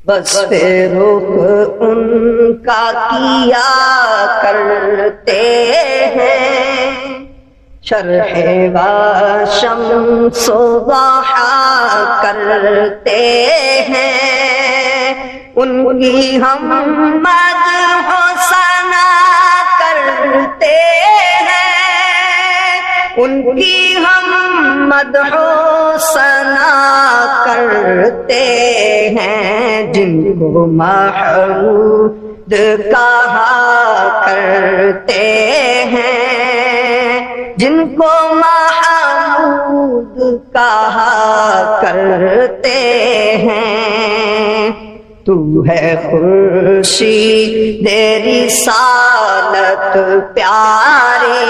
بس رخ ان کا کیا کرتے ہیں، شرح و شمس و ضحا کرتے ہیں، ان کی ہم مدح و ثنا کرتے ہیں، ان کی ہم مدح و ثنا کرتے ہیں، جن کو محمود کہا کرتے ہیں، جن کو محمود کہا کرتے ہیں۔ تو ہے خورشید رسالت پیارے،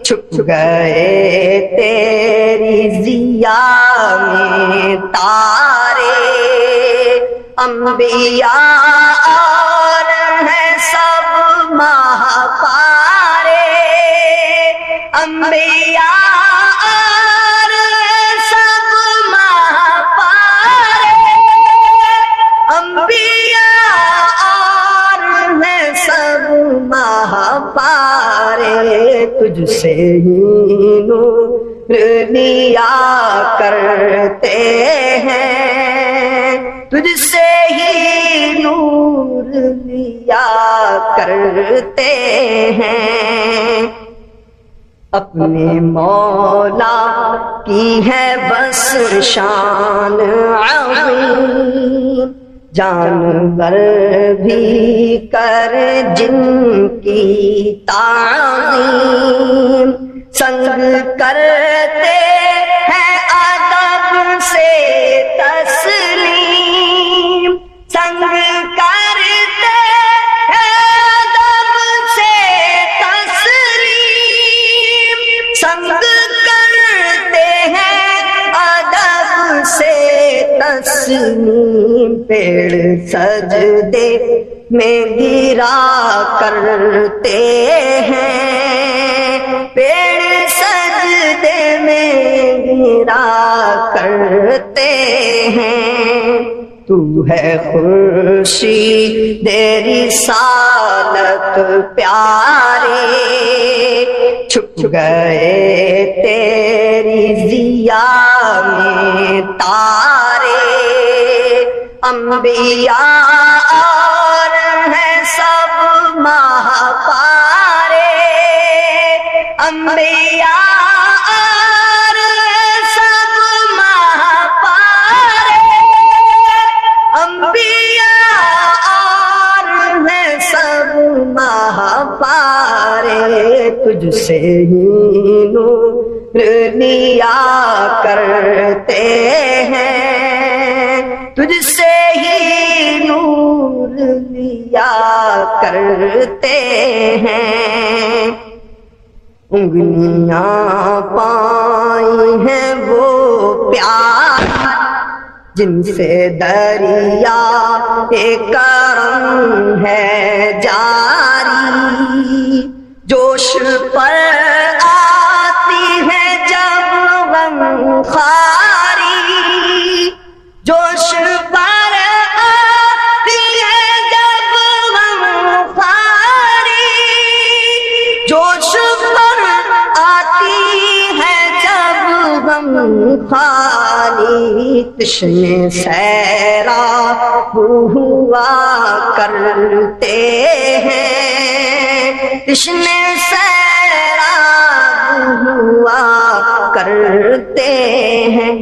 چھپ گئے تیری ضیاء میں تارے، انبیاء اور ہیں سب مہاپارے، انبیاء اور ہیں سب مہاپارے، انبیاء اور ہیں سب مہاپارے، تجھ سے ہی نور لیا کرتے ہیں، تجھ سے ہی نور لیا کرتے ہیں۔ اپنے مولا کی ہے بس شان عظیم، جانور بھی کر جن کی تعظیم، سنگ کرتے ہیں ادب سے تسلیم، سنگ کرتے ہیں ادب سے تسلیم، سنگ کرتے ہیں ادب سے تسلیم، پیڑ سجدے میں گرا کرتے ہیں، پیڑ سجدے میں گرا کرتے ہیں۔ تو ہے خورشید رسالت پیارے، چھپ گئے تیری ضیاء میں تارے، انبیاء اور ہیں سب مہاپارے، انبیاء اور ہیں سب مہاپارے، انبیاء اور ہیں سب مہاپارے، تجھ سے ہی نور لیا کرتے ہیں، تجھ سے ہی نور لیا کرتے ہیں۔ انگلیاں پائی ہیں وہ پیار جن سے دریا کرم ہے جاری، جوش پر آتی ہے جب غم خواری، جوش پر آتی ہے جب غم خواری، جوش پر آتی ہے جب غم خواری، تشنے سیراب ہوا کرتے ہیں، تشنے سیراب ہوا کرتے ہیں۔